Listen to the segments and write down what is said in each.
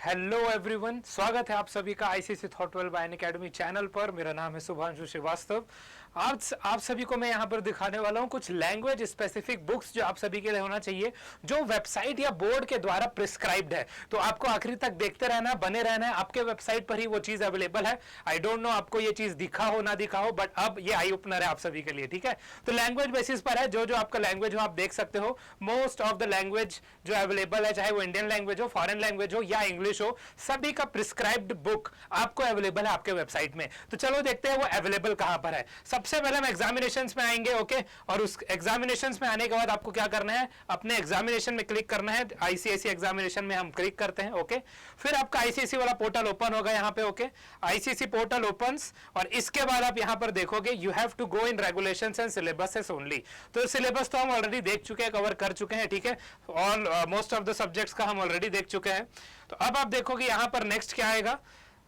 Hello everyone, स्वागत है आप सभी का ICSE thought well bye Unacademy channel पर। मेरा नाम है शुभांशु श्रीवास्तव। आज आप सभी को मैं यहाँ पर दिखाने वाला हूँ कुछ लैंग्वेज स्पेसिफिक बुक्स जो आप सभी के लिए होना चाहिए, जो वेबसाइट या बोर्ड के द्वारा प्रिस्क्राइब्ड है। तो आपको आखिरी तक देखते रहना, बने रहना है। आपके वेबसाइट पर ही वो चीज अवेलेबल है। आई डोंट नो आपको ये चीज दिखा हो ना दिखा हो, बट अब ये आई ओपनर है आप सभी के लिए, ठीक है। तो लैंग्वेज बेसिस पर है, जो जो आपका लैंग्वेज हो आप देख सकते हो। मोस्ट ऑफ द लैंग्वेज जो अवेलेबल है, चाहे वो इंडियन लैंग्वेज हो, फॉरेन लैंग्वेज हो या इंग्लिश हो, सभी का प्रिस्क्राइब्ड बुक आपको अवेलेबल है आपके वेबसाइट में। तो चलो देखते हैं वो अवेलेबल कहां पर है। सबसे पहले हम एग्जामिनेशंस में आएंगे, ओके। और उस एग्जामिनेशंस में आने के बाद आपको क्या करना है, अपने एग्जामिनेशन में क्लिक करना है। आईसीएसई एग्जामिनेशन में हम क्लिक करते हैं, ओके। फिर आपका आईसीएसई वाला पोर्टल ओपन होगा यहाँ पे, ओके। आईसीएसई पोर्टल ओपन्स और इसके बाद आप यहाँ पर देखोगे you have to go in regulations and syllabuses only. तो सिलेबस तो हम ऑलरेडी देख चुके हैं, कवर कर चुके हैं, ठीक है। All most of the subjects का हम ऑलरेडी देख चुके हैं। तो अब आप देखोगे यहां पर नेक्स्ट क्या आएगा,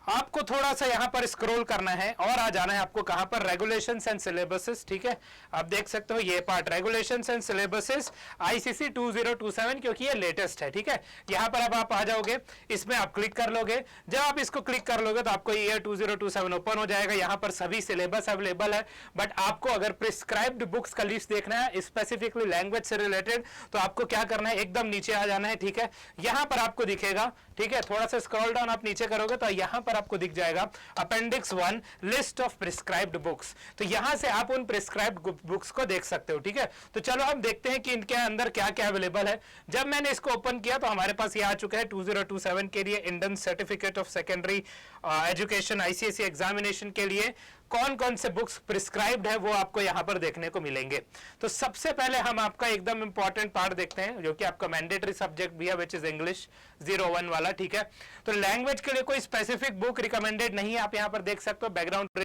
आपको थोड़ा सा यहां पर स्क्रॉल करना है और आ जाना है आपको कहां पर, रेगुलेशंस एंड सिलेबसेस, ठीक है। आप देख सकते हो ये part, regulations and syllabuses ICC 2027, क्योंकि ये लेटेस्ट है, ठीक है। यहां पर अब आप आ जाओगे, इसमें आप क्लिक कर लोगे। जब आप इसको क्लिक कर लोगे तो आपको ईयर 2027 ओपन हो जाएगा। यहां पर सभी सिलेबस अवेलेबल है। बट आपको अगर प्रिस्क्राइब्ड बुक्स का लिस्ट देखना है स्पेसिफिकली लैंग्वेज से रिलेटेड, तो आपको क्या करना है, एकदम नीचे आ जाना है, ठीक है। यहां पर आपको दिखेगा, ठीक है। थोड़ा सा स्क्रॉल डाउन आप नीचे करोगे तो यहां पर आपको दिख जाएगा appendix 1 list of prescribed books. तो यहां से आप उन प्रिस्क्राइब्ड बुक्स को देख सकते हो, ठीक है। तो चलो हम देखते हैं कि इनके अंदर क्या क्या अवेलेबल है। जब मैंने इसको ओपन किया तो हमारे पास ये आ चुका है 2027 के लिए Indian certificate of secondary education ICSE examination के लिए कौन कौन से बुक्स प्रिस्क्राइब्ड है वो आपको यहां पर देखने को मिलेंगे। तो सबसे पहले हम आपका एकदम इंपॉर्टेंट पार्ट देखते हैं, जो कि आपका मैंडेटरी सब्जेक्ट भी है, विच इज इंग्लिश 01 वाला, ठीक है। तो लैंग्वेज के लिए कोई स्पेसिफिक बुक रिकमेंडेड नहीं है, आप यहां पर देख सकते हो। बैकग्राउंड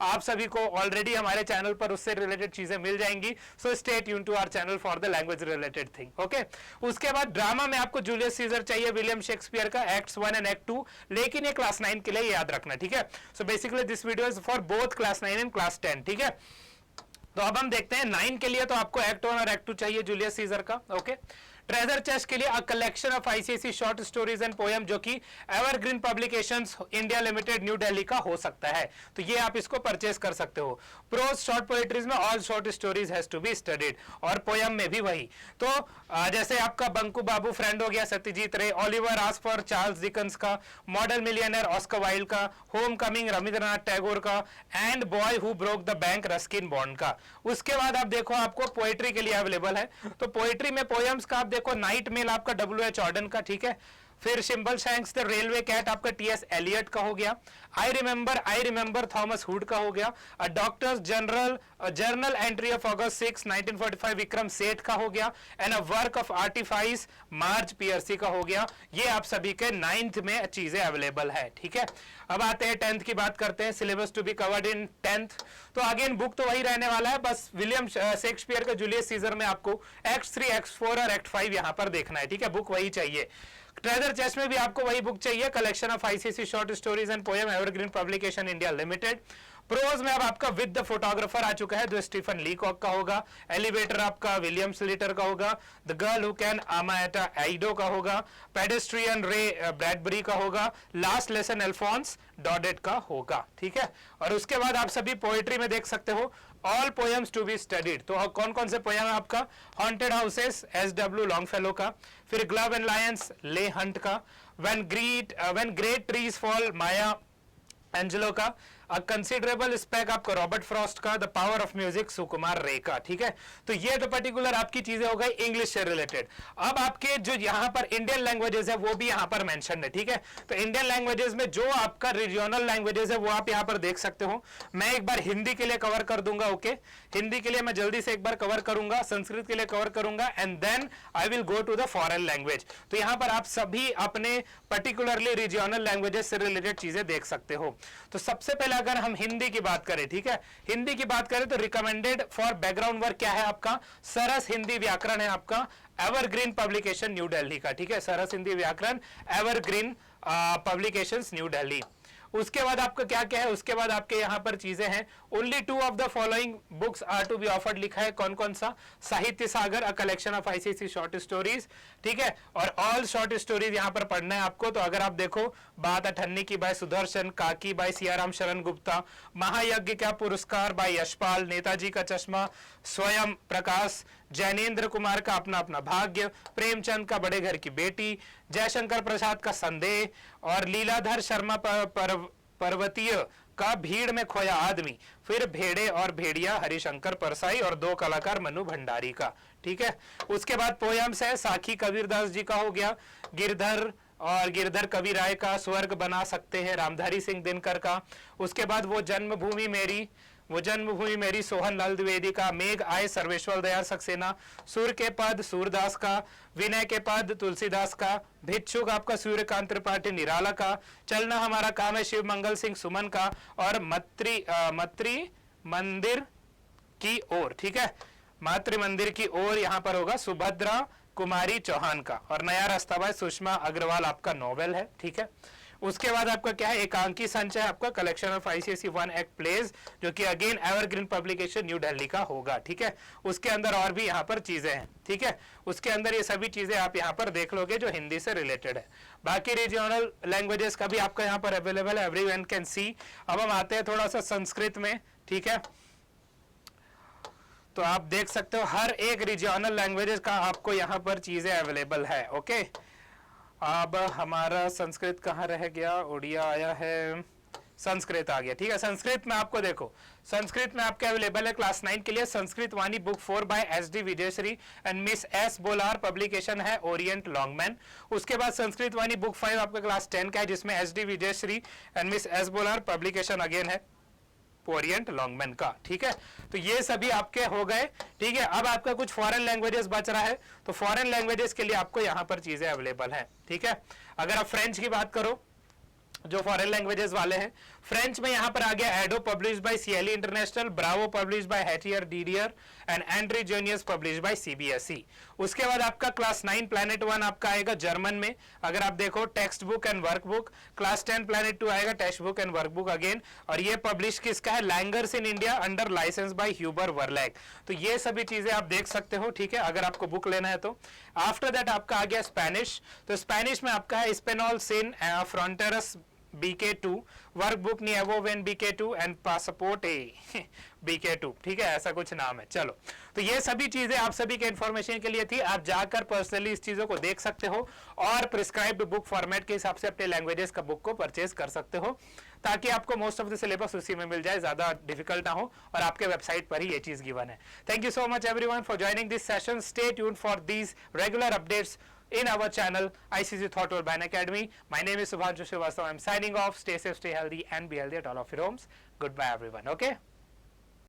आप सभी को ऑलरेडी हमारे चैनल पर उससे रिलेटेड चीजें मिल जाएंगी। So stay tune to our channel for the language related thing, okay. उसके बाद ड्रामा में आपको जूलियस सीजर चाहिए, विलियम शेक्सपियर का एक्ट्स 1 एंड एक्ट 2, लेकिन ये क्लास 9 के लिए याद रखना, ठीक है। So basically this video is for both class 9 and class 10, ठीक है। तो अब हम देखते हैं 9 के लिए तो आपको एक्ट 1 और एक्ट 2 चाहिए जूलियस सीजर का, ओके। ट्रेजर चेस्ट के लिए अ collection of ICSE short stories and poem, जो कि evergreen publications India limited new Delhi का हो सकता है, तो ये आप इसको परचेस कर सकते हो। प्रोज शॉर्ट पोएट्रीज में all short stories has to be studied, और पोएम में भी वही। तो जैसे आपका बंकू बाबू फ्रेंड हो गया सत्यजीत रे, Oliver ask for Charles Dickens का, मॉडल मिलियनर ऑस्कर वाइल्ड का, होम कमिंग रविंद्रनाथ टैगोर का, and boy who broke the bank Ruskin bond का। उसके बाद आप देखो आपको पोएट्री के लिए अवेलेबल है। तो पोएट्री में पोएम्स का आप देखो नाइट मेल आपका WH ऑर्डन का, ठीक है। फिर Skimbleshanks the railway cat आपका TS एलियट का हो गया। आई रिमेंबर थॉमस हुड का हो गया। A doctor's journal entry of August 6 1945 Vikram Seth का हो गया। And a work of artifice Marge Piercy का हो गया। ये आप सभी के 9th में चीजें अवेलेबल है, ठीक है। अब आते हैं 10th की बात करते हैं, syllabus to be covered in 10th। तो अगेन बुक तो वही रहने वाला है, बस विलियम शेक्सपियर का जूलियस सीजर में आपको एक्ट 3 एक्ट 4 और एक्ट 5 यहां पर देखना है, ठीक है। बुक वही चाहिए। ट्रेजर चेस्ट में भी आपको वही बुक चाहिए, collection of ICSE short stories and poem Evergreen Publication India Limited. Prose में अब आपका विद द फोटोग्राफर आ चुका है, जो स्टीफन लीकॉक का होगा। एलिवेटर आपका विलियम स्लीटर का होगा। द गर्ल हु कैन अमाटा आइडो का होगा। पेडेस्ट्रियन रे ब्रैडबरी का होगा। लास्ट लेसन अल्फोंस डॉडेट का होगा, ठीक है। और उसके बाद आप सभी पोएट्री में देख सकते हो all poems to be studied. तो कौन कौन से पोएम है आपका, हॉन्टेड हाउसेस SW लॉन्गफेलो का, फिर ग्लव एंड लायंस ले हंट का, when great trees fall Maya Angelo का, कंसिडरेबल स्पेक आपका रॉबर्ट फ्रॉस्ट का, द पावर ऑफ म्यूजिक सुकुमार रे का, ठीक है। तो ये तो पर्टिकुलर आपकी चीजें हो गई इंग्लिश से रिलेटेड। अब आपके जो यहां पर इंडियन लैंग्वेजेस है वो भी यहां पर मेंशन है, ठीक है। तो इंडियन लैंग्वेजेस में जो आपका रीजनल लैंग्वेजेस है वो आप यहां पर देख सकते हो। मैं एक बार हिंदी के लिए कवर कर दूंगा, ओके। हिंदी के लिए मैं जल्दी से एक बार कवर करूंगा, संस्कृत के लिए कवर करूंगा, and then I will go to the foreign language. तो यहां पर आप सभी अपने पर्टिकुलरली रीजनल लैंग्वेजेस से रिलेटेड चीजें देख सकते हो। तो सबसे पहले अगर हम हिंदी की बात करें, ठीक है, हिंदी की बात करें तो रिकमेंडेड फॉर बैकग्राउंड वर्क क्या है आपका, सरस हिंदी व्याकरण है आपका, एवरग्रीन पब्लिकेशन न्यू दिल्ली का, ठीक है। सरस हिंदी व्याकरण एवरग्रीन पब्लिकेशंस न्यू दिल्ली। उसके बाद आपका क्या क्या है, उसके बाद आपके यहां पर चीजें हैं only 2 of the following books are to be offered लिखा है, कौन कौन सा? Sahitya Sagar, a collection of ICSE short stories, ठीक है, और ऑल शॉर्ट स्टोरीज यहाँ पर पढ़ना है आपको। तो अगर आप देखो, बात अठन्नी की बाय सुदर्शन, काकी बाय सियाराम शरण गुप्ता, महायज्ञ का पुरस्कार बाय यशपाल, नेताजी का चश्मा स्वयं प्रकाश, जैनेन्द्र कुमार का अपना अपना भाग्य, प्रेमचंद का बड़े घर की बेटी, जयशंकर प्रसाद का संदेह, और लीलाधर शर्मा पर्वतीय का भीड़ में खोया आदमी, फिर भेड़े और भेड़िया हरिशंकर परसाई, और 2 कलाकार मनु भंडारी का, ठीक है। उसके बाद पोयम्स है, साखी कबीरदास जी का हो गया, गिरधर कवि राय का स्वर्ग बना सकते हैं रामधारी सिंह दिनकर का। उसके बाद वो जन्मभूमि मेरी सोहन लाल द्विवेदी का, मेघ आए सर्वेश्वर दयाल सक्सेना, सुर के पद सूरदास का, विनय के पद तुलसीदास का, भिक्षुक आपका सूर्यकांत त्रिपाठी निराला का, चलना हमारा काम है शिव मंगल सिंह सुमन का, और मातृ मंदिर की ओर, ठीक है, मातृ मंदिर की ओर यहाँ पर होगा सुभद्रा कुमारी चौहान का, और नया रास्ता बाय सुषमा अग्रवाल आपका नॉवेल है, ठीक है। उसके बाद आपका क्या है, एकांकी संचय आपका collection of ICSE 1 act plays, जो कि again Evergreen Publication New Delhi का होगा, ठीक है। उसके अंदर और भी यहाँ पर चीजें हैं, ठीक है, उसके अंदर ये सभी चीजें आप यहाँ पर देख लोगे जो हिंदी से रिलेटेड है। बाकी रीजनल लैंग्वेजेस का भी आपका यहाँ पर अवेलेबल है, एवरीवन कैन सी। अब हम आते हैं थोड़ा सा संस्कृत में, ठीक है। तो आप देख सकते हो हर एक रीजनल लैंग्वेजेस का आपको यहाँ पर चीजें अवेलेबल है, ओके। अब हमारा संस्कृत कहाँ रह गया, उड़िया आया है, संस्कृत आ गया, ठीक है। संस्कृत में आपको देखो, संस्कृत में आपके अवेलेबल है क्लास 9 के लिए Sanskrit Vani book 4 by SD Vijayshree and miss S Bolar, publication है ओरिएंट लॉन्गमैन। उसके बाद संस्कृत वाणी बुक 5 आपका क्लास 10 का है, जिसमें SD Vijayshree and miss S Bolar, publication again है ओरिएंट लॉन्गमैन का, ठीक है। तो ये सभी आपके हो गए, ठीक है। अब आपका कुछ फॉरेन लैंग्वेजेस बच रहा है, तो फॉरेन लैंग्वेजेस के लिए आपको यहाँ पर चीजें अवेलेबल है, ठीक है। अगर आप फ्रेंच की बात करो, जो फॉरेन लैंग्वेजेस वाले हैं, फ्रेंच में यहाँ पर आ गया एडो publish by CLE International, Bravo publish by Hatier Didier and Entre Jeunes publish by CBSE. उसके बाद आपका क्लास 9 प्लैनेट 1 आपका आएगा जर्मन में, अगर आप देखो text book and work book. Class 10 planet 2 आएगा text book and work book again, और ये पब्लिश किसका है, Langers in India under licence by Hueber Verlag. तो ये सभी चीजें आप देख सकते हो, ठीक है, अगर आपको बुक लेना है तो। आफ्टर दैट आपका आ गया स्पेनिश, तो स्पेनिश में आपका है Espanol sin fronteras BK2, workbook Nuevo Ven BK2 and passport A BK2, ठीक है, ऐसा कुछ नाम है। चलो, तो ये सभी चीजें आप सभी के इंफॉर्मेशन के लिए थी, आप जाकर पर्सनली इस चीजों को देख सकते हो और प्रिस्क्राइब्ड बुक फॉर्मेट के हिसाब से अपने लैंग्वेजेस का बुक को परचेज कर सकते हो, ताकि आपको मोस्ट ऑफ द सिलेबस उसी में मिल जाए, ज्यादा डिफिकल्ट ना हो, और आपके वेबसाइट पर ही ये चीज गिवन है। Thank you so much everyone for joining this session. Stay tuned for these regular updates in our channel ICC Thought World by Academy. My name is Subhanshu Srivastava. I'm signing off. Stay safe, stay healthy, and be healthy at all of your homes. Goodbye, everyone. Okay.